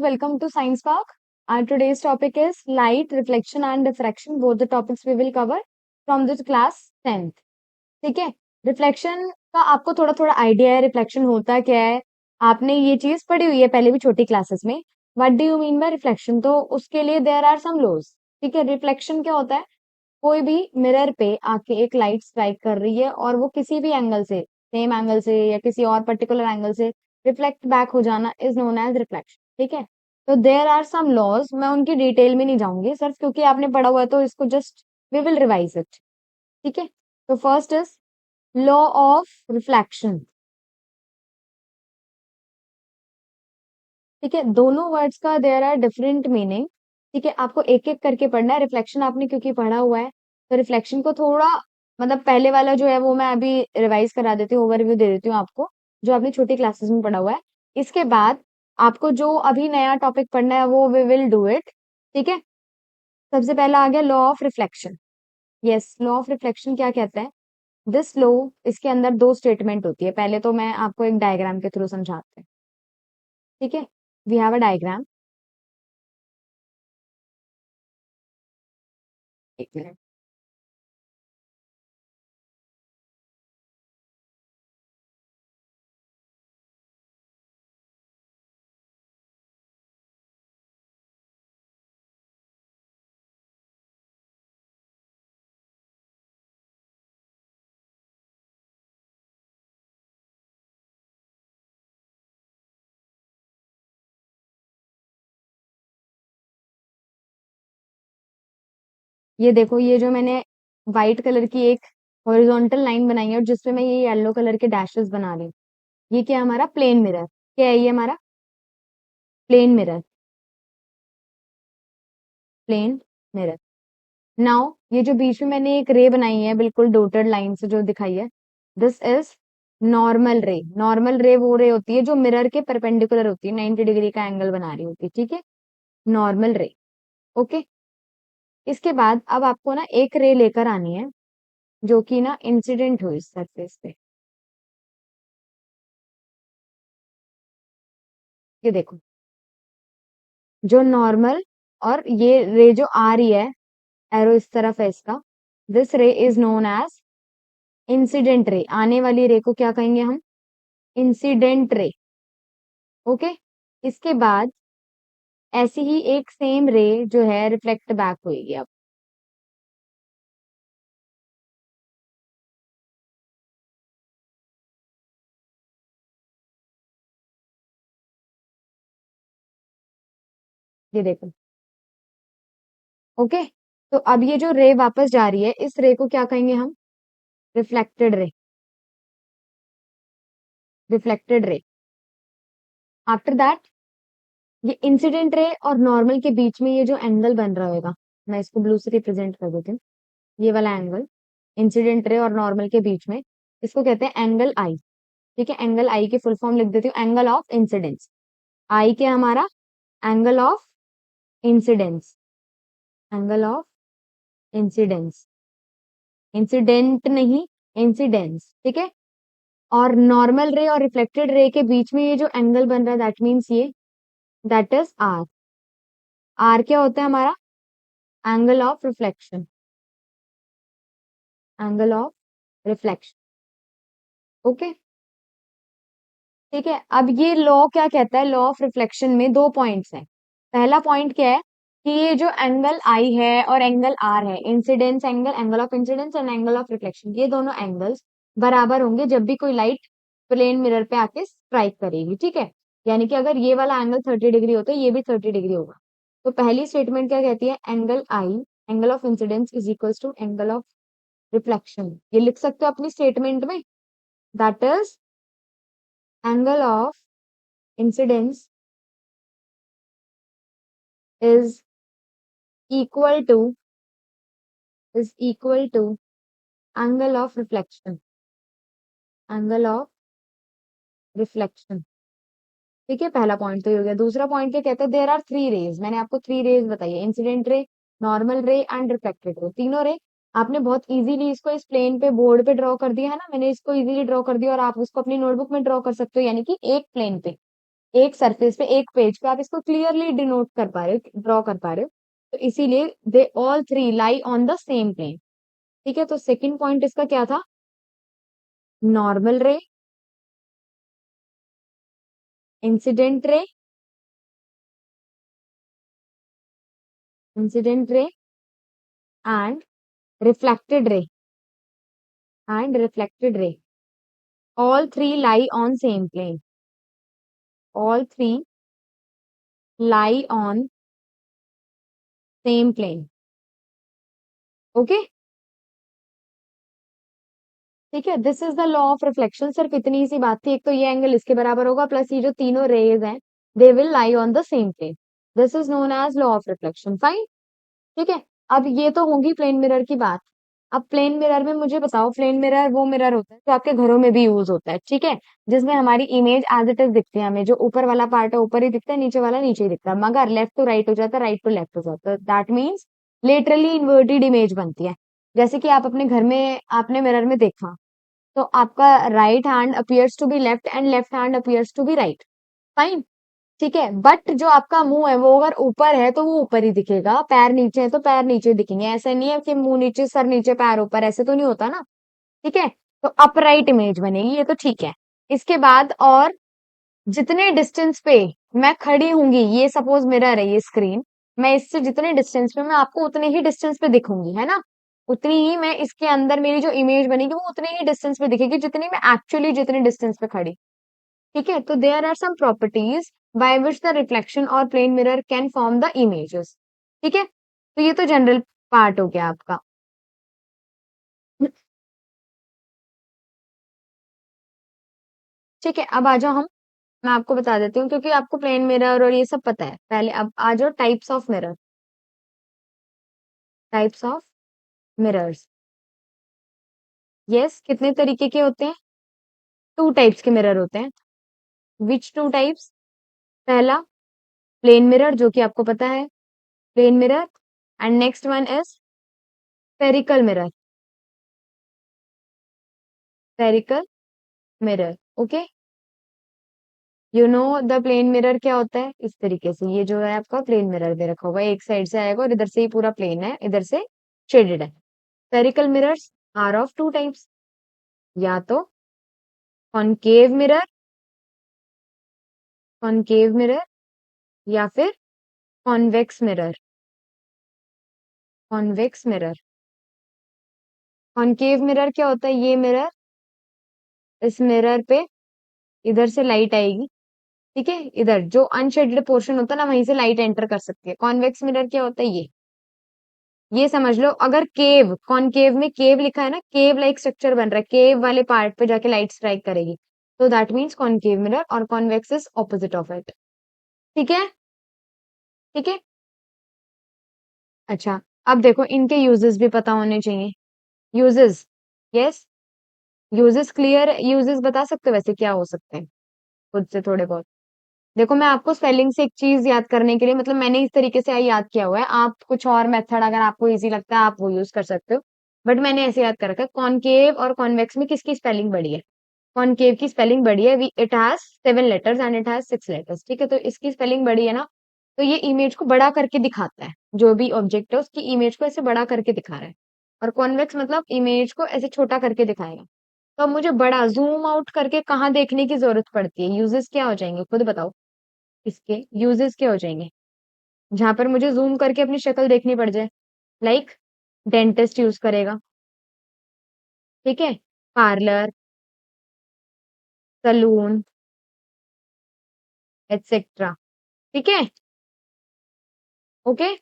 Welcome to Science Park. Our today's topic is light, reflection and diffraction. Both the topics we will cover from this class 10th. ठीक है, reflection का आपको थोड़ा थोड़ा idea है reflection होता क्या है। आपने ये चीज पढ़ी हुई है पहले भी छोटी क्लासेस में। What do you mean by reflection? तो उसके लिए देयर आर सम लॉज। ठीक है, रिफ्लेक्शन क्या होता है? कोई भी मिरर पे आके एक लाइट स्ट्राइक कर रही है और वो किसी भी एंगल से, सेम एंगल से या किसी और पर्टिकुलर एंगल से रिफ्लेक्ट बैक हो जाना इज नोन एज रिफ्लेक्शन। ठीक है, तो देयर आर सम लॉज। मैं उनकी डिटेल में नहीं जाऊंगी सिर्फ क्योंकि आपने पढ़ा हुआ है तो इसको just we will revise it. ठीक है, तो first is law of reflection. ठीक है, दोनों वर्ड्स का देयर आर डिफरेंट मीनिंग। ठीक है, आपको एक एक करके पढ़ना है। रिफ्लेक्शन आपने क्योंकि पढ़ा हुआ है तो रिफ्लेक्शन को थोड़ा मतलब पहले वाला जो है वो मैं अभी रिवाइज करा देती हूँ, ओवरव्यू दे देती हूँ आपको, जो आपने छोटी क्लासेस में पढ़ा हुआ है। इसके बाद आपको जो अभी नया टॉपिक पढ़ना है वो वी विल डू इट। ठीक है, सबसे पहला आ गया law of reflection. Yes, law of reflection क्या कहता है? दिस लॉ, इसके अंदर दो स्टेटमेंट होती है। पहले तो मैं आपको एक डायग्राम के थ्रू समझाते हैं। ठीक है, वी हैव अ डायग्राम। एक मिनट। ये देखो, ये जो मैंने व्हाइट कलर की एक हॉरिजॉन्टल लाइन बनाई है और जिसपे मैं ये येलो कलर के डैशेस बना रही हूँ, ये क्या है? हमारा प्लेन मिरर। क्या है ये? हमारा plane mirror. Plane mirror. Now ये जो बीच में मैंने एक रे बनाई है बिल्कुल डॉटेड लाइन से जो दिखाई है, दिस इज नॉर्मल रे। नॉर्मल रे वो रे होती है जो मिरर के परपेंडिकुलर होती है, 90 डिग्री का एंगल बना रही होती है। ठीक है, नॉर्मल रे। ओके, इसके बाद अब आपको ना एक रे लेकर आनी है जो कि ना इंसिडेंट हो इस सरफेस पे। ये देखो, जो नॉर्मल और ये रे जो आ रही है, एरो इस तरफ है इसका, दिस रे is known as incident ray. आने वाली रे को क्या कहेंगे हम? Incident ray. ओके, इसके बाद ऐसी ही एक सेम रे जो है रिफ्लेक्ट बैक होगी अब। ये देखो। ओके, तो अब ये जो रे वापस जा रही है इस रे को क्या कहेंगे हम? Reflected ray. Reflected ray. After that ये इंसिडेंट रे और नॉर्मल के बीच में ये जो एंगल बन रहा होगा, मैं इसको ब्लू से रिप्रेजेंट कर देती हूँ। ये वाला एंगल इंसिडेंट रे और नॉर्मल के बीच में, इसको कहते हैं एंगल आई। ठीक है, एंगल आई की फुल फॉर्म लिख देती हूँ, एंगल ऑफ इंसिडेंस। आई के हमारा angle of incidence. Angle of incidence, incident नहीं, इंसिडेंस। ठीक है, और नॉर्मल रे और रिफ्लेक्टेड रे के बीच में ये जो एंगल बन रहा है दैट मीन्स ये, दैट इज आर। आर क्या होता है हमारा? Angle of reflection. Angle of reflection. Okay, ठीक है। अब ये लॉ क्या कहता है? लॉ ऑफ रिफ्लेक्शन में दो पॉइंट्स हैं। पहला पॉइंट क्या है कि ये जो एंगल आई है और एंगल आर है, incidence angle, angle of incidence and angle of reflection, ये दोनों एंगल्स बराबर होंगे जब भी कोई लाइट प्लेन मिरर पे आके स्ट्राइक करेगी। ठीक है, यानी कि अगर ये वाला एंगल 30 डिग्री होता है ये भी 30 डिग्री होगा। तो पहली स्टेटमेंट क्या कहती है? Angle I, angle of incidence is equal to angle of reflection. ये लिख सकते हो अपनी स्टेटमेंट में, that is angle of incidence is equal to angle of reflection। Angle of reflection. ठीक है, पहला पॉइंट तो ये हो गया। दूसरा पॉइंट क्या कहते हैं? There are three rays. मैंने आपको थ्री रेज बताई है, इंसिडेंट रे, नॉर्मल रे एंड रिफ्लेक्टेड रे। तीनों रे आपने बहुत इजीली इसको इस प्लेन पे बोर्ड पे ड्रॉ कर दिया है ना, मैंने इसको इजीली ड्रॉ कर दिया और आप उसको अपनी नोटबुक में ड्रॉ कर सकते हो, यानी कि एक प्लेन पे। एक सरफेस पे, एक पेज पे आप इसको क्लियरली डिनोट कर पा रहे हो, ड्रॉ कर पा रहे हो। तो इसीलिए they all three lie on the same plane. ठीक है, तो सेकंड पॉइंट इसका क्या था? नॉर्मल रे, incident ray, incident ray and reflected ray, and reflected ray, all three lie on same plane, all three lie on same plane। Okay, ठीक है, this is the law of reflection. सिर्फ इतनी सी बात थी, एक तो ये एंगल इसके बराबर होगा, प्लस ये जो तीनों रेज हैं they will lie on the same plane. This is known as law of reflection. Fine, ठीक है। अब ये तो होगी प्लेन मिरर की बात। अब प्लेन मिरर में मुझे बताओ, प्लेन मिरर वो मिरर होता है जो आपके घरों में भी यूज होता है, ठीक है, जिसमें हमारी इमेज एज इट इज दिखती है हमें, जो ऊपर वाला पार्ट है ऊपर ही दिखता है, नीचे वाला नीचे ही दिखता है, मगर लेफ्ट टू राइट हो जाता है, राइट टू लेफ्ट हो जाता है। That means literally inverted image बनती है। जैसे कि आप अपने घर में आपने मिरर में देखा, तो आपका right hand appears to be left and left hand appears to be right. Fine, ठीक है, बट जो आपका मुंह है वो अगर ऊपर है तो वो ऊपर ही दिखेगा, पैर नीचे है तो पैर नीचे दिखेंगे। ऐसा नहीं है कि मुंह नीचे सर नीचे पैर ऊपर, ऐसे तो नहीं होता ना। ठीक है, तो अपराइट इमेज बनेगी, ये तो ठीक है। इसके बाद और जितने डिस्टेंस पे मैं खड़ी होंगी, ये सपोज मिरर है ये स्क्रीन, मैं इससे जितने डिस्टेंस पे, मैं आपको उतने ही डिस्टेंस पे दिखूंगी, है ना। उतनी ही मैं इसके अंदर मेरी जो इमेज बनेगी वो उतने ही डिस्टेंस पे दिखेगी जितनी मैं एक्चुअली जितने डिस्टेंस पे खड़ी। ठीक है, तो there are some properties by which the reflection और plane mirror can form the images. ठीक है, तो ये तो जनरल पार्ट हो गया आपका। ठीक है, अब आ जाओ हम, मैं आपको बता देती हूँ, क्योंकि आपको प्लेन मिरर और ये सब पता है पहले। अब आ जाओ types of mirror, types of mirrors. Yes, कितने तरीके के होते हैं? टू टाइप्स के मिरर होते हैं। Which two types? पहला प्लेन मिरर, जो कि आपको पता है, plane mirror, and next one is spherical mirror, spherical mirror. Okay, you know the plane mirror क्या होता है? इस तरीके से, ये जो है आपका प्लेन मिरर दे रखा होगा, एक साइड से आएगा और इधर से ही पूरा प्लेन है, इधर से शेडेड है। Spherical mirrors are of two types, या तो कॉनकेव मिरर, कॉनकेव मिरर, या फिर convex mirror, convex mirror. Concave mirror क्या होता है? ये मिरर, इस मिरर पे इधर से लाइट आएगी, ठीक है, इधर जो अनशेडेड पोर्शन होता है ना वहीं से लाइट एंटर कर सकती है। कॉन्वेक्स मिरर क्या होता है? ये समझ लो, अगर केव, कॉनकेव में केव लिखा है ना, केव लाइक स्ट्रक्चर बन रहा है, केव वाले पार्ट पे जाके लाइट स्ट्राइक करेगी, तो दैट मीन्स कॉनकेव मिरर, और convex is opposite of it. ठीक है, ठीक है। अच्छा, अब देखो इनके यूजेस भी पता होने चाहिए। Uses, yes, uses clear, uses बता सकते हो वैसे क्या हो सकते हैं खुद से थोड़े बहुत? देखो, मैं आपको स्पेलिंग से एक चीज याद करने के लिए, मतलब मैंने इस तरीके से याद किया हुआ है, आप कुछ और मेथड अगर आपको इजी लगता है आप वो यूज कर सकते हो, बट मैंने ऐसे याद कर रखा है। कॉनकेव और कॉन्वेक्स में किसकी स्पेलिंग बड़ी है? कॉनकेव की स्पेलिंग बड़ी है, it has 7 letters and it has 6 letters. ठीक है, तो इसकी स्पेलिंग बड़ी है ना, तो ये इमेज को बड़ा करके दिखाता है, जो भी ऑब्जेक्ट है उसकी इमेज को ऐसे बड़ा करके दिखा रहा है। और कॉन्वेक्स मतलब इमेज को ऐसे छोटा करके दिखाएगा। तो अब मुझे बड़ा जूम आउट करके कहाँ देखने की जरूरत पड़ती है? यूजेस क्या हो जाएंगे खुद बताओ? इसके यूजेस क्या हो जाएंगे जहां पर मुझे जूम करके अपनी शक्ल देखनी पड़ जाए? लाइक डेंटिस्ट यूज करेगा, ठीक है, पार्लर, सलून, एटसेट्रा। ठीक है, ओके।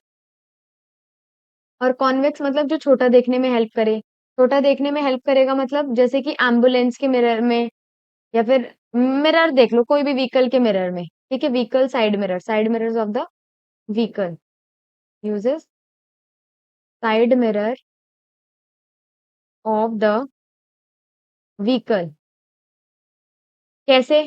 और कॉन्वेक्स मतलब जो छोटा देखने में हेल्प करे। छोटा देखने में हेल्प करेगा मतलब जैसे कि एम्बुलेंस के मिरर में, या फिर मिरर देख लो कोई भी व्हीकल के मिरर में, ठीक है, vehicle side mirror, side mirrors of the vehicle, uses side mirror of the vehicle. कैसे?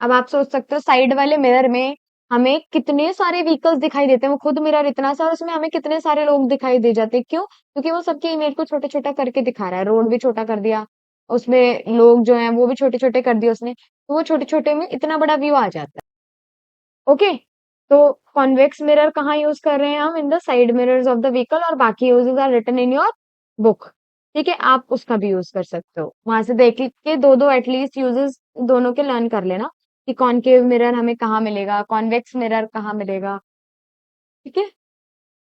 अब आप सोच सकते हो साइड वाले मिरर में हमें कितने सारे व्हीकल्स दिखाई देते हैं, वो खुद मिरर इतना सा और उसमें हमें कितने सारे लोग दिखाई दे जाते हैं। क्यों? क्योंकि वो सबकी इमेज को छोटा छोटा करके दिखा रहा है, रोड भी छोटा कर दिया, उसमें लोग जो हैं वो भी छोटे छोटे कर दिए उसने, तो वो छोटे छोटे में इतना बड़ा व्यू आ जाता है। ओके, तो कॉन्वेक्स मिरर कहाँ यूज कर रहे हैं हम? In the side mirrors of the vehicle, और बाकी uses are written in your book. ठीक है, आप उसका भी यूज कर सकते हो, वहां से देख के दो दो एटलीस्ट यूजेस दोनों के लर्न कर लेना कि कॉनकेव मिरर हमें कहाँ मिलेगा, कॉन्वेक्स मिरर कहाँ मिलेगा। ठीक है,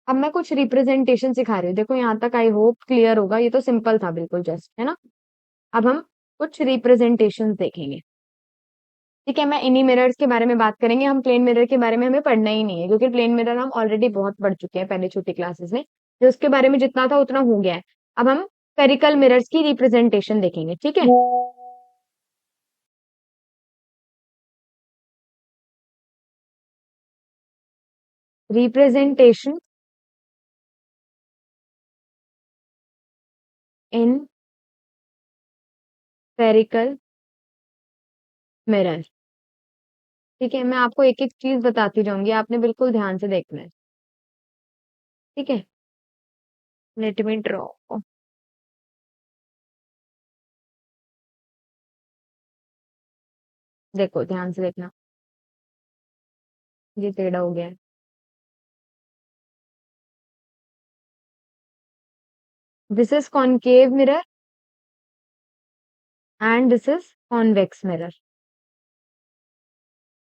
अब मैं कुछ रिप्रेजेंटेशन सिखा रही हूँ, देखो यहाँ तक आई होप क्लियर होगा, ये तो सिंपल था बिल्कुल जस्ट, है ना। अब हम कुछ रिप्रेजेंटेशन देखेंगे। ठीक है, मैं इन्हीं मिरर्स के बारे में बात करेंगे, हम प्लेन मिरर के बारे में हमें पढ़ना ही नहीं है, क्योंकि प्लेन मिरर हम ऑलरेडी बहुत पढ़ चुके हैं पहले छोटी क्लासेस में, जो उसके बारे में जितना था उतना हो गया है। अब हम स्फेरिकल मिरर्स की रिप्रेजेंटेशन देखेंगे। ठीक है, रिप्रेजेंटेशन इन स्फेरिकल मिरर। ठीक है, मैं आपको एक एक चीज बताती जाऊंगी, आपने बिल्कुल ध्यान से देखना है। ठीक है, लेट मी ड्रॉ। देखो ध्यान से देखना, ये टेढ़ा हो गया है। This is concave mirror and this is convex mirror.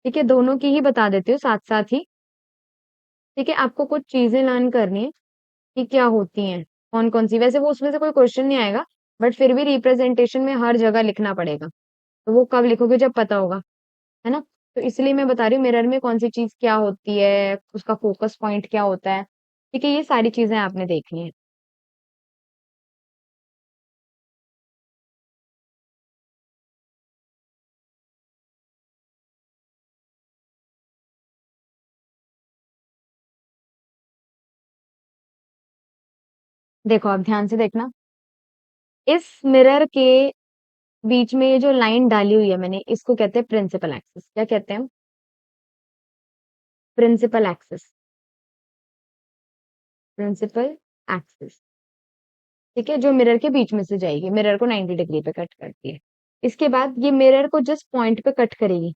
ठीक है, दोनों की ही बता देती हूँ साथ साथ ही। ठीक है, आपको कुछ चीजें लर्न करनी है कि क्या होती हैं, कौन कौन सी, वैसे वो उसमें से कोई क्वेश्चन नहीं आएगा, बट फिर भी रिप्रेजेंटेशन में हर जगह लिखना पड़ेगा, तो वो कब लिखोगे जब पता होगा, है ना। तो इसलिए मैं बता रही हूँ मिरर में कौन सी चीज क्या होती है, उसका फोकस पॉइंट क्या होता है। ठीक है, ये सारी चीजें आपने देखनी है। देखो आप ध्यान से देखना, इस मिरर के बीच में ये जो लाइन डाली हुई है मैंने, इसको कहते हैं प्रिंसिपल एक्सिस। क्या कहते हैं? Principal axis, principal axis. ठीक है, जो मिरर के बीच में से जाएगी, मिरर को 90 डिग्री पे कट करती है। इसके बाद ये मिरर को जिस पॉइंट पे कट करेगी,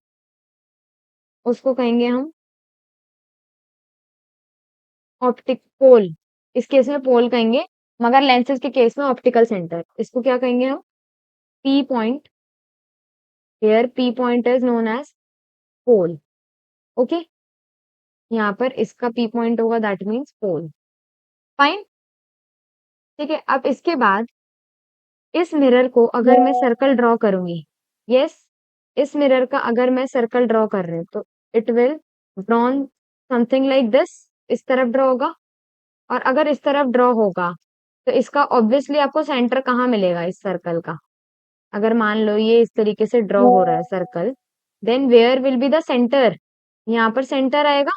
उसको कहेंगे हम ऑप्टिक पोल। इस केस में पोल कहेंगे, मगर लेंसेज के केस में ऑप्टिकल सेंटर। इसको क्या कहेंगे हम? P point. Here P point is known as pole. Okay, यहाँ पर इसका पी पॉइंट होगा, दैट मीन्स पोल। फाइन। ठीक है, अब इसके बाद इस मिरर को अगर मैं सर्कल ड्रॉ करूंगी, यस, इस मिरर का अगर मैं सर्कल ड्रॉ कर रही हूँ, तो it will drawn something like this. इस तरफ ड्रॉ होगा, और अगर इस तरफ ड्रॉ होगा, तो इसका ऑब्वियसली आपको सेंटर कहाँ मिलेगा इस सर्कल का? अगर मान लो ये इस तरीके से ड्रॉ हो रहा है circle, then where will be the centre? यहाँ पर सेंटर आएगा।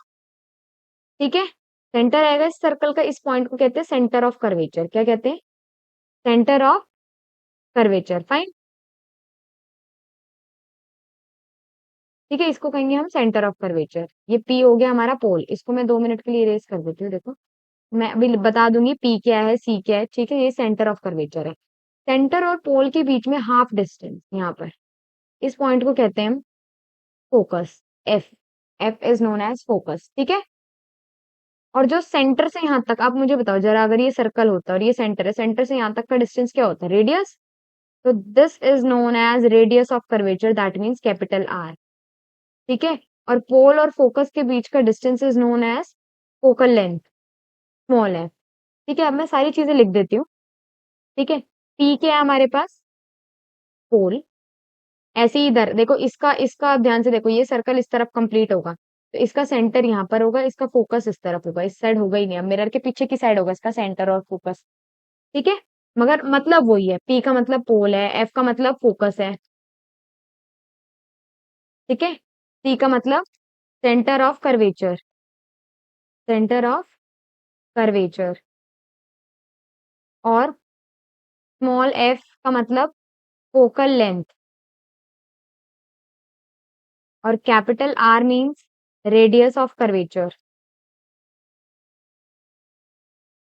ठीक है, सेंटर आएगा इस सर्कल का, इस पॉइंट को कहते हैं सेंटर ऑफ कर्वेचर। क्या कहते हैं? Centre of curvature. फाइन। ठीक है, इसको कहेंगे हम सेंटर ऑफ कर्वेचर। ये पी हो गया हमारा पोल, इसको मैं 2 मिनट के लिए इरेज कर देती हूँ। देखो, मैं अभी बता दूंगी पी क्या है, सी क्या है। ठीक है, ये सेंटर ऑफ कर्वेचर है। सेंटर और पोल के बीच में हाफ डिस्टेंस, यहाँ पर इस पॉइंट को कहते हैं हम focus, F. F is known as focus. ठीक है, और जो सेंटर से यहाँ तक, आप मुझे बताओ जरा, अगर ये सर्कल होता है और ये सेंटर है, सेंटर से यहाँ तक का डिस्टेंस क्या होता है? रेडियस। तो this is known as radius of curvature, that means capital R. ठीक है, और पोल और फोकस के बीच का distance is known as focal length, small है। ठीक है, अब मैं सारी चीजें लिख देती हूँ। ठीक है, पी क्या है हमारे पास? पोल। ऐसे ही इधर देखो, इसका इसका आप ध्यान से देखो, ये सर्कल इस तरफ कंप्लीट होगा, तो इसका सेंटर यहाँ पर होगा, इसका फोकस इस तरफ होगा, इस साइड होगा ही नहीं, अब मिरर के पीछे की साइड होगा इसका सेंटर और फोकस। ठीक है, मगर मतलब वही है, पी का मतलब पोल है, एफ का मतलब फोकस है। ठीक है, सी का मतलब centre of curvature, centre of curvature, और स्मॉल एफ का मतलब फोकल लेंथ, और capital R means radius of curvature,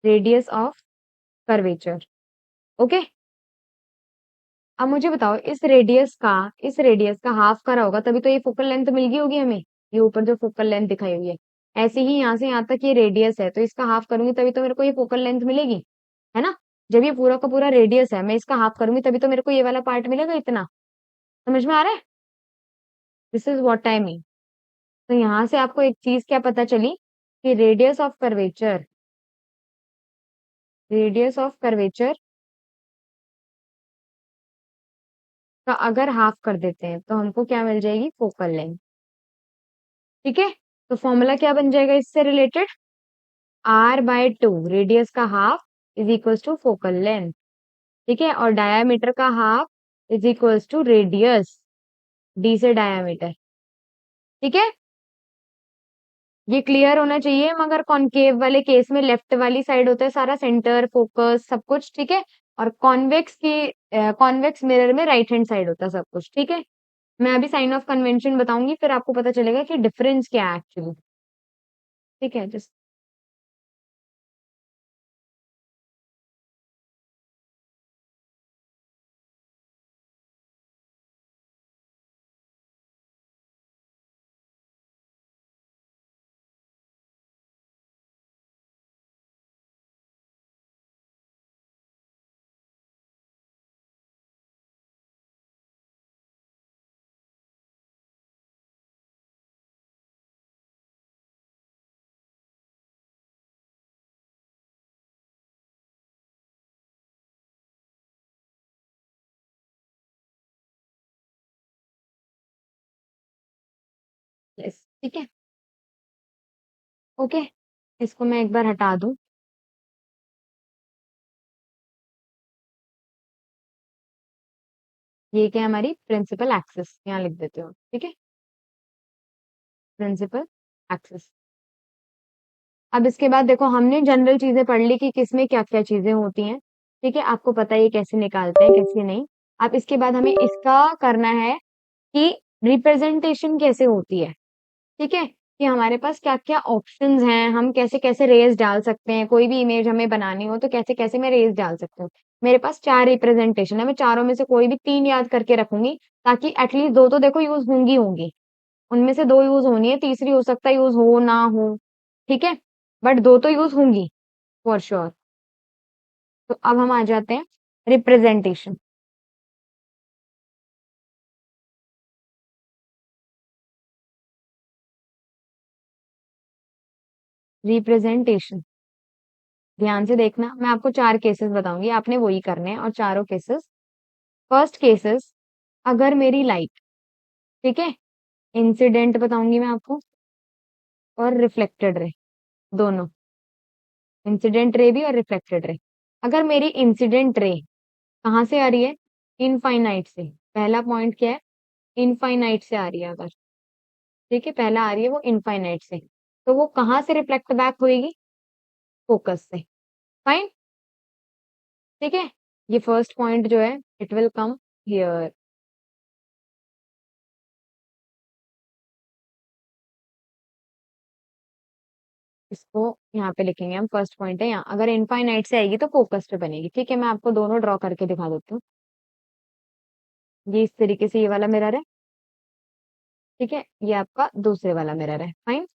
radius of curvature. Okay, अब मुझे बताओ, इस रेडियस का हाफ करा होगा, तभी तो ये फोकल लेंथ मिल गई होगी हमें। ये ऊपर जो फोकल लेंथ दिखाई हुई है, ऐसे ही यहाँ से यहाँ तक ये रेडियस है, तो इसका हाफ करूंगी तभी तो मेरे को ये फोकल लेंथ मिलेगी, है ना। जब ये पूरा का पूरा रेडियस है, मैं इसका हाफ करूंगी तभी तो मेरे को ये वाला पार्ट मिलेगा इतना। समझ में आ रहा है? This is what I mean. तो यहाँ से आपको एक चीज क्या पता चली कि रेडियस ऑफ कर्वेचर का अगर हाफ कर देते हैं तो हमको क्या मिल जाएगी, फोकल लेंथ। ठीक है, तो फॉर्मूला क्या बन जाएगा इससे रिलेटेड, r/2 रेडियस का half is equals to focal length. ठीक है, और डायामीटर का half is equals to radius, D से डायामीटर। ठीक है, ये क्लियर होना चाहिए। मगर कॉनकेव वाले केस में लेफ्ट वाली साइड होता है सारा, सेंटर फोकस सब कुछ। ठीक है, और कॉन्वेक्स मिरर में राइट हैंड साइड होता है सब कुछ। ठीक है, मैं अभी साइन ऑफ कन्वेंशन बताऊंगी, फिर आपको पता चलेगा कि डिफरेंस क्या है एक्चुअली। ठीक है, जस्ट यस, ठीक है, ओके। इसको मैं एक बार हटा दूं। ये क्या है, हमारी प्रिंसिपल एक्सिस, यहाँ लिख देते हो। ठीक है, प्रिंसिपल एक्सिस। अब इसके बाद देखो, हमने जनरल चीजें पढ़ ली कि किसमें क्या क्या चीजें होती हैं। ठीक है, आपको पता है ये कैसे निकालते हैं कैसे नहीं। अब इसके बाद हमें इसका करना है कि रिप्रेजेंटेशन कैसे होती है। ठीक है, कि हमारे पास क्या क्या ऑप्शंस हैं, हम कैसे कैसे रेज डाल सकते हैं, कोई भी इमेज हमें बनानी हो तो कैसे कैसे मैं रेज डाल सकती हूँ। मेरे पास 4 रिप्रेजेंटेशन है, मैं चारों में से कोई भी 3 याद करके रखूंगी, ताकि एटलीस्ट 2 तो देखो यूज होंगी, उनमें से 2 यूज होनी है, तीसरी हो सकता है यूज हो ना हो। ठीक है, बट 2 तो यूज होंगी फॉर श्योर। तो अब हम आ जाते हैं रिप्रेजेंटेशन। रिप्रेजेंटेशन, ध्यान से देखना, मैं आपको 4 केसेस बताऊंगी, आपने वही करने हैं, और चारों केसेस। फर्स्ट केसेस, अगर मेरी लाइट, ठीक है, इंसिडेंट बताऊंगी मैं आपको, और रिफ्लेक्टेड रे, दोनों, इंसिडेंट रे भी और रिफ्लेक्टेड रे। अगर मेरी इंसिडेंट रे कहाँ से आ रही है, इनफाइनाइट से। पहला पॉइंट क्या है, इनफाइनाइट से आ रही है अगर, ठीक है, पहला आ रही है वो इनफाइनाइट से, तो वो कहाँ से रिफ्लेक्ट बैक होएगी, फोकस से। फाइन, ठीक है, ये फर्स्ट पॉइंट जो है इट विल कम हियर। इसको यहाँ पे लिखेंगे हम, फर्स्ट पॉइंट है यहाँ, अगर इनफाइनाइट से आएगी तो फोकस पे बनेगी। ठीक है, मैं आपको दोनों ड्रॉ करके दिखा देती हूँ। ये इस तरीके से ये वाला मिरर है। ठीक है, ये आपका दूसरे वाला मिरर है। फाइन,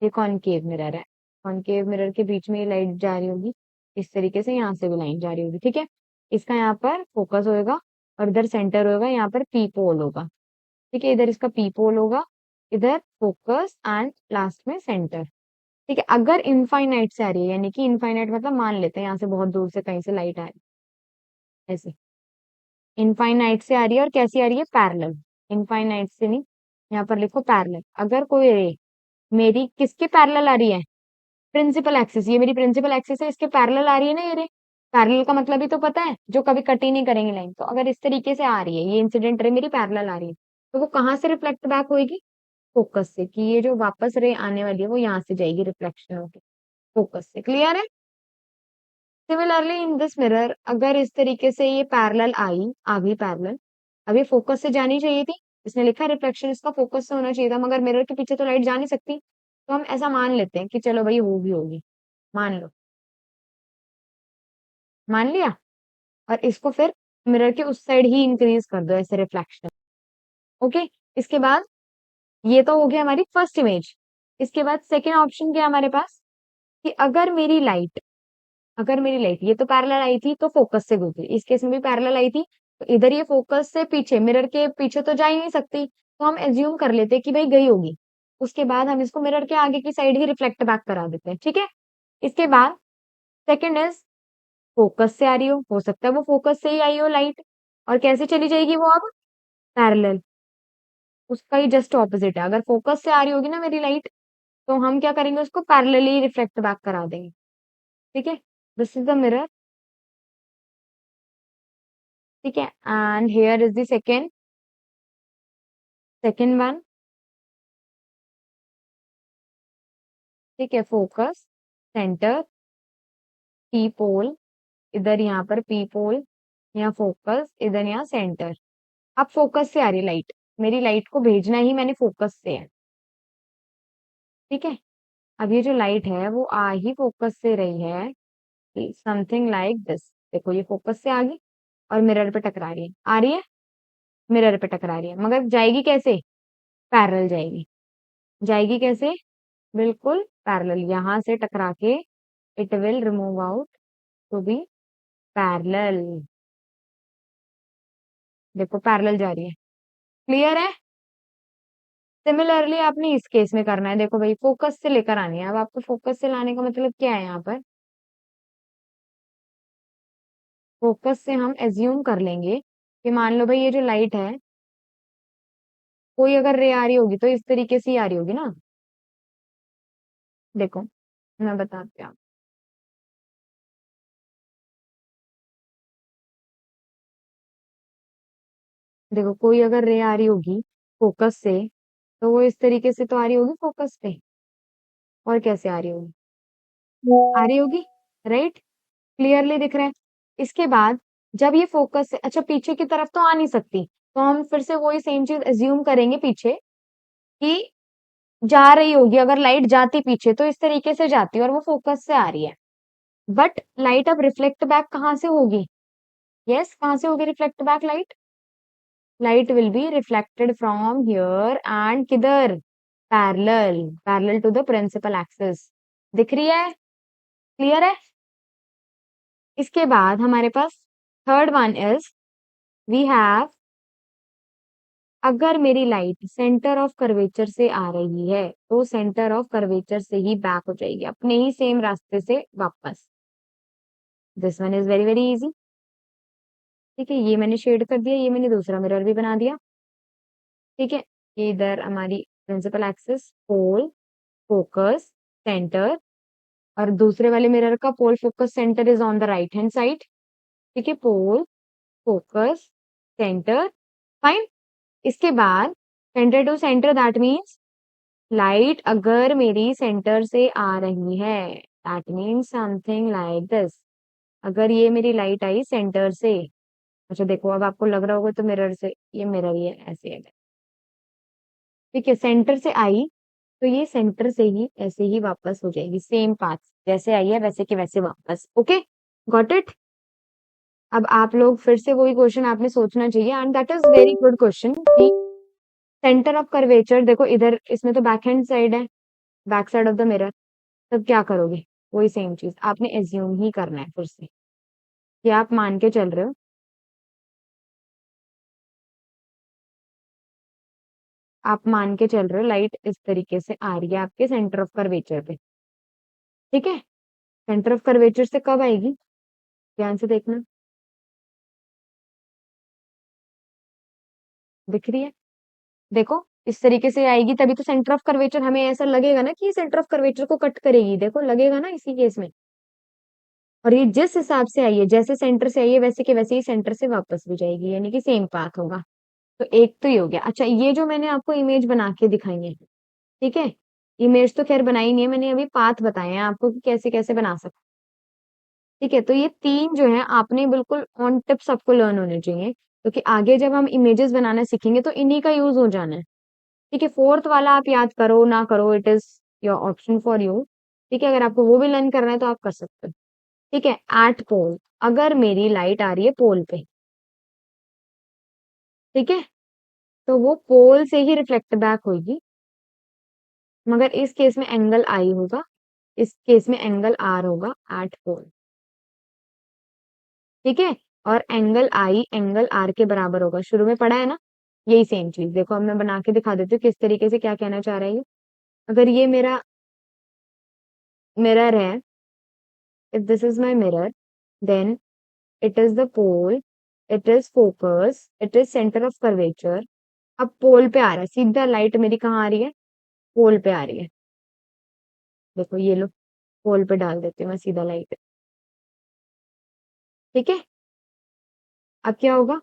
ये कॉनकेव मिरर है, कॉनकेव मिरर के बीच में ये लाइट जा रही होगी, इस तरीके से यहाँ से भी लाइन जा रही होगी। ठीक है, इसका यहाँ पर फोकस होएगा, और इधर सेंटर होगा, यहाँ पर पी पोल होगा। ठीक है, इधर इसका पी पोल होगा, इधर फोकस एंड लास्ट में सेंटर। ठीक है, अगर इनफाइनाइट से आ रही है, यानी कि इनफाइनाइट मतलब मान लेते हैं यहाँ से बहुत दूर से कहीं से लाइट आ रही है, ऐसे इनफाइनाइट से आ रही है, और कैसी आ रही है, पैरेलल। इनफाइनाइट से नहीं, यहाँ पर लिखो पैरेलल। अगर कोई रे मेरी किसके पैरेलल आ रही है, प्रिंसिपल एक्सिस, ये मेरी प्रिंसिपल एक्सिस है, इसके पैरेलल आ रही है ना ये रे। पैरेलल का मतलब ही तो पता है, जो कभी कट ही नहीं करेंगे लाइन। तो अगर इस तरीके से आ रही है, ये इंसिडेंट रे मेरी पैरेलल आ रही है, तो वो कहाँ से रिफ्लेक्ट बैक होगी, फोकस से। कि ये जो वापस रे आने वाली है वो यहाँ से जाएगी रिफ्लेक्शन होके, फोकस से। क्लियर है? सिमिलरली इन दिस मिरर, अगर इस तरीके से ये पैरेलल आ गई पैरेलल, अब ये फोकस से जानी चाहिए थी, इसने लिखा रिफ्लेक्शन इसका फोकस से होना चाहिए था, मगर मिरर के पीछे तो लाइट जा नहीं सकती, तो हम ऐसा मान लेते हैं कि चलो भाई होगी होगी, मान लो, मान लिया। और इसको फिर मिरर के उस साइड ही इंक्रीज कर दो ऐसे रिफ्लेक्शन। ओके, इसके बाद ये तो हो गया हमारी फर्स्ट इमेज। इसके बाद सेकेंड ऑप्शन क्या है हमारे पास कि अगर मेरी लाइट ये तो पैरेलल आई थी तो फोकस से गुजरी, इस केस में भी पैरेलल आई थी तो इधर ये फोकस से पीछे मिरर के पीछे तो जा ही नहीं सकती, तो हम एज्यूम कर लेते हैं कि भाई गई होगी। उसके बाद हम इसको मिरर के आगे की साइड ही रिफ्लेक्ट बैक करा देते हैं, ठीक है। इसके बाद सेकंड इज फोकस से आ रही हो सकता है वो फोकस से ही आई हो लाइट, और कैसे चली जाएगी वो अब, पैरेलल। उसका ही जस्ट ऑपोजिट है, अगर फोकस से आ रही होगी ना मेरी लाइट तो हम क्या करेंगे, उसको पैरेलली रिफ्लेक्ट बैक करा देंगे, ठीक है। दिस इज द मिरर, ठीक है। And here is the second one, ठीक है। फोकस, सेंटर, पी पोल, इधर यहाँ पर पी पोल, यहाँ फोकस, इधर यहाँ सेंटर। अब फोकस से आ रही लाइट, मेरी लाइट को भेजना ही मैंने फोकस से है, ठीक है। अब ये जो लाइट है वो आ ही फोकस से रही है, समथिंग लाइक दिस। देखो ये फोकस से आ गई और मिरर पे टकरा रही है, आ रही है, मिरर पे टकरा रही है, मगर जाएगी कैसे, पैरेलल जाएगी। जाएगी कैसे, बिल्कुल पैरेलल, यहां से टकरा के it will remove out to be parallel. देखो पैरेलल जा रही है, क्लियर है। सिमिलरली आपने इस केस में करना है, देखो भाई फोकस से लेकर आनी है। अब आपको फोकस से लाने का मतलब क्या है, यहाँ पर फोकस से हम एज्यूम कर लेंगे कि मान लो भाई ये जो लाइट है, कोई अगर रे आ रही होगी तो इस तरीके से ही आ रही होगी ना। देखो मैं बताती हूँ, देखो कोई अगर रे आ रही होगी फोकस से तो वो इस तरीके से तो आ रही होगी फोकस पे, और कैसे आ रही होगी, आ रही होगी, राइट, क्लियरली दिख रहा है। इसके बाद जब ये फोकस से, अच्छा पीछे की तरफ तो आ नहीं सकती, तो हम फिर से वही सेम चीज एज्यूम करेंगे पीछे कि जा रही होगी, अगर लाइट जाती पीछे तो इस तरीके से जाती और वो फोकस से आ रही है। बट लाइट अब रिफ्लेक्ट बैक कहाँ से होगी, यस कहाँ से होगी reflect back light, light will be reflected from here and किधर, parallel to the principal axis. दिख रही है, क्लियर है। इसके बाद हमारे पास third one is we have, अगर मेरी लाइट सेंटर ऑफ कर्वेचर से आ रही है तो सेंटर ऑफ कर्वेचर से ही बैक हो जाएगी अपने ही सेम रास्ते से वापस। This one is very very easy, ठीक है। ये मैंने शेड कर दिया, ये मैंने दूसरा मिरर भी बना दिया, ठीक है। ये इधर हमारी principal axis, pole, focus, centre, और दूसरे वाले मिरर का pole focus centre is on the right hand side, ठीक है। Pole, focus, centre, fine. इसके बाद centre to centre, that means light अगर मेरी सेंटर से आ रही है, that means something like this. अगर ये मेरी लाइट आई सेंटर से, अच्छा देखो अब आपको लग रहा होगा तो मिरर से, ये मिरर ये ऐसे है, ठीक है। सेंटर से आई तो ये सेंटर से ही ऐसे ही वापस हो जाएगी, सेम पाथ जैसे आई है वैसे के वैसे वापस, ओके, गॉट इट। अब आप लोग फिर से वही क्वेश्चन आपने सोचना चाहिए, and that is very good question कि सेंटर ऑफ कर्वेचर, देखो इधर इसमें तो बैक हैंड साइड है, back side of the mirror, तब क्या करोगे, वही सेम चीज आपने एज्यूम ही करना है फिर से, कि आप मान के चल रहे हो, आप मान के चल रहे हो लाइट इस तरीके से आ रही है आपके सेंटर ऑफ कर्वेचर पे, ठीक है। सेंटर ऑफ कर्वेचर से कब आएगी, ध्यान से देखना, दिख रही है, देखो इस तरीके से आएगी तभी तो सेंटर ऑफ कर्वेचर, हमें ऐसा लगेगा ना कि सेंटर ऑफ कर्वेचर को कट करेगी, देखो लगेगा ना इसी केस में। और ये जिस हिसाब से आई है, जैसे सेंटर से आई है वैसे के वैसे ही सेंटर से वापस भी जाएगी, यानी कि सेम पाथ होगा। तो एक तो ये हो गया। अच्छा ये जो मैंने आपको इमेज बना के दिखाई है, ठीक है, इमेज तो खैर बनाई नहीं है मैंने, अभी पाथ बताए हैं आपको कि कैसे कैसे बना सकते, ठीक है। तो ये तीन जो है आपने बिल्कुल ऑन टिप्स आपको लर्न होने चाहिए, क्योंकि आगे जब हम इमेजेस बनाना सीखेंगे तो इन्हीं का यूज हो जाना है, ठीक है। फोर्थ वाला आप याद करो ना करो, it is your option for you, ठीक है। अगर आपको वो भी लर्न करना है तो आप कर सकते हो, ठीक है। एट पोल, अगर मेरी लाइट आ रही है पोल पे, ठीक है, तो वो पोल से ही रिफ्लेक्ट बैक होगी, मगर इस केस में एंगल आई होगा, इस केस में एंगल आर होगा एट पोल। ठीक है, और एंगल आई एंगल आर के बराबर होगा, शुरू में पढ़ा है ना, यही सेम चीज। देखो अब मैं बना के दिखा देती हूँ किस तरीके से क्या कहना चाह रहा है ये। अगर ये मेरा मिरर है, if this is my mirror, then it is the pole, it is focus, it is centre of curvature. अब पोल पे आ रहा है, सीधा लाइट मेरी कहाँ आ रही है, पोल पे आ रही है। देखो ये लो, पोल पे डाल देती हूँ मैं सीधा लाइट। ठीक है, अब क्या होगा,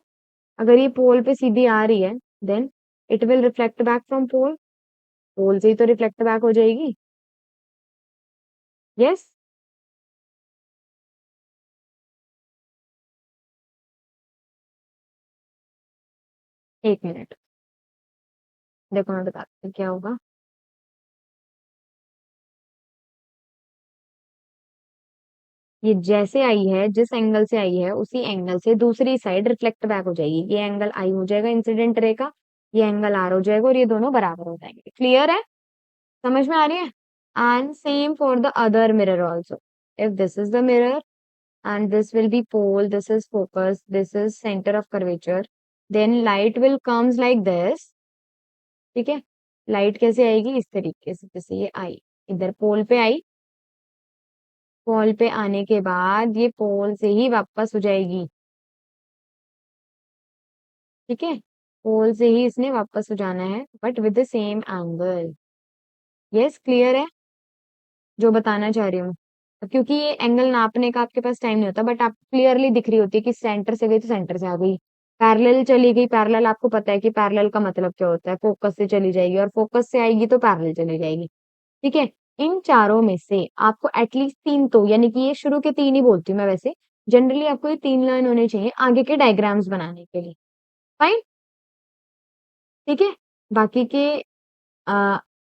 अगर ये पोल पे सीधी आ रही है, then it will reflect back from pole, pole से ही तो रिफ्लेक्ट बैक हो जाएगी। यस, एक मिनट, देखो मैं बताती हूँ क्या होगा। ये जैसे आई है, जिस एंगल से आई है उसी एंगल से दूसरी साइड रिफ्लेक्ट बैक हो जाएगी। ये एंगल आई हो जाएगा इंसिडेंट रे का, ये एंगल आर हो जाएगा, और ये दोनों बराबर हो जाएंगे। क्लियर है, समझ में आ रही है। And same for the other mirror also, if this is the mirror and this will be pole, this is focus, this is center of curvature, then light will comes like this। ठीक है, light कैसे आएगी, इस तरीके से, जैसे ये आई, इधर पोल पे आई, पोल पे आने के बाद ये पोल से ही वापस हो जाएगी। ठीक है, पोल से ही इसने वापस हो जाना है, but with the same angle. Yes, clear है जो बताना चाह रही हूँ। क्योंकि ये एंगल नापने का आपके पास टाइम नहीं होता, बट आप क्लियरली दिख रही होती है कि सेंटर से गई तो सेंटर से आ गई, पैरेलल चली गई, पैरेलल आपको पता है कि पैरेलल का मतलब क्या होता है, फोकस से चली जाएगी, और फोकस से आएगी तो पैरेलल चली जाएगी। ठीक है, इन चारों में से आपको एटलीस्ट तीन तो, यानी कि ये शुरू के तीन ही बोलती हूँ मैं वैसे, जनरली आपको ये तीन लाइन होने चाहिए आगे के डायग्राम्स बनाने के लिए। फाइन, ठीक है। बाकी के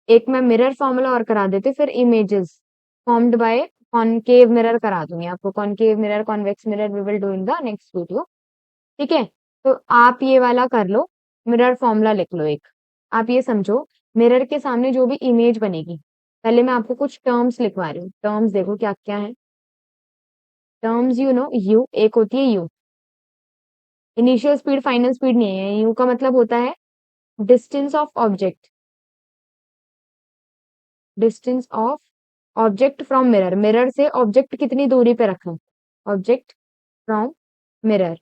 एक मैं मिरर फॉर्मूला और करा देती हूँ, फिर images formed by concave mirror करा दूंगी आपको, concave mirror, convex mirror, we will do in the next video. ठीक है, तो आप ये वाला कर लो, मिरर फॉर्मूला लिख लो एक। आप ये समझो, मिरर के सामने जो भी इमेज बनेगी, पहले मैं आपको कुछ टर्म्स लिखवा रही हूँ। टर्म्स देखो क्या क्या है, टर्म्स यू नो, यू एक होती है, you initial speed final speed नहीं है, यू का मतलब होता है distance of object, distance of object from mirror, mirror से ऑब्जेक्ट कितनी दूरी पे रखा, object from mirror.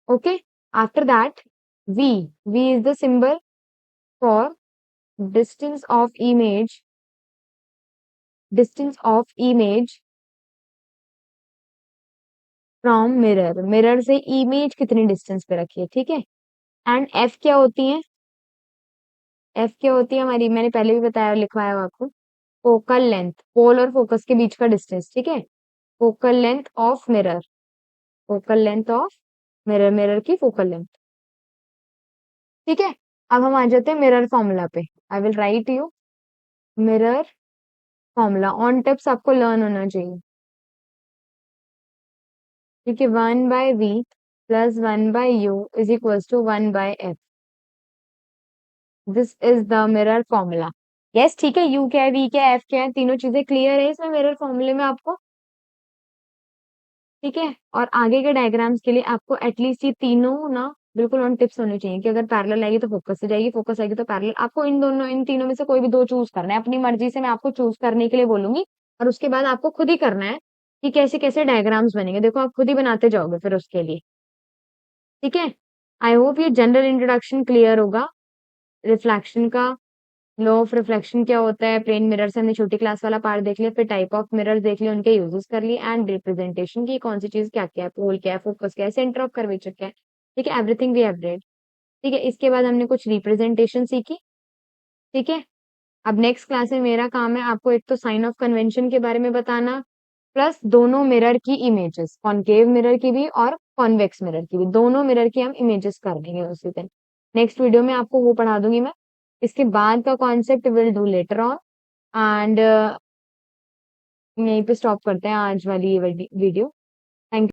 Okay, after that v, v is the symbol for distance of image, distance of image from mirror, mirror से image कितनी distance पे रखी है। ठीक है, एंड f क्या होती है, f क्या होती है हमारी, मैंने पहले भी बताया, लिखवाया हुआ आपको, फोकल लेंथ, पोल और फोकस के बीच का डिस्टेंस। ठीक है, focal length of mirror, focal length of mirror, mirror की फोकल लेंथ। ठीक है, अब हम आ जाते हैं मिरर फॉर्मूला पे। I will write you mirror formula, on tips आपको लर्न होना चाहिए। ठीक है, 1/v plus 1/u is equals to 1/f, this is the mirror formula. Yes, ठीक है, u क्या है, v क्या है, f क्या है, तीनों चीजें क्लियर है इसमें मिरर फॉर्मूले में आपको। ठीक है, और आगे के डायग्राम्स के लिए आपको एटलीस्ट ये तीनों ना बिल्कुल ऑन टिप्स होनी चाहिए, कि अगर पैरेलल आएगी तो फोकस से जाएगी, फोकस आएगी तो पैरेलल। आपको इन दोनों, इन तीनों में से कोई भी दो चूज करना है, अपनी मर्जी से मैं आपको चूज करने के लिए बोलूंगी, और उसके बाद आपको खुद ही करना है कि कैसे कैसे डायग्राम्स बनेंगे। देखो आप खुद ही बनाते जाओगे फिर उसके लिए। ठीक है, आई होप ये जनरल इंट्रोडक्शन क्लियर होगा। रिफ्लेक्शन का, लॉ ऑफ रिफ्लेक्शन क्या होता है, प्लेन मिरर से हमने छोटी क्लास वाला पार्ट देख लिया, फिर टाइप ऑफ मिरर देख लिया, उनके यूजेस कर लिए, एंड रिप्रेजेंटेशन की कौन सी चीज क्या क्या है, पोल क्या है, फोकस क्या है, सेंटर ऑफ कर्वेचर क्या है। ठीक है, एवरीथिंग वी हैव रेड। ठीक है, इसके बाद हमने कुछ रिप्रेजेंटेशन सीखी। ठीक है, अब नेक्स्ट क्लास में मेरा काम है आपको एक तो साइन ऑफ कन्वेंशन के बारे में बताना, प्लस दोनों मिरर की इमेजेस, कॉनकेव मिरर की भी और कॉन्वेक्स मिरर की भी, दोनों मिरर की हम इमेजेस कर देंगे उसी दिन। नेक्स्ट वीडियो में आपको वो पढ़ा दूंगी मैं। इसके बाद का concept will do later on, and यहीं पे स्टॉप करते हैं आज वाली ये वीडियो।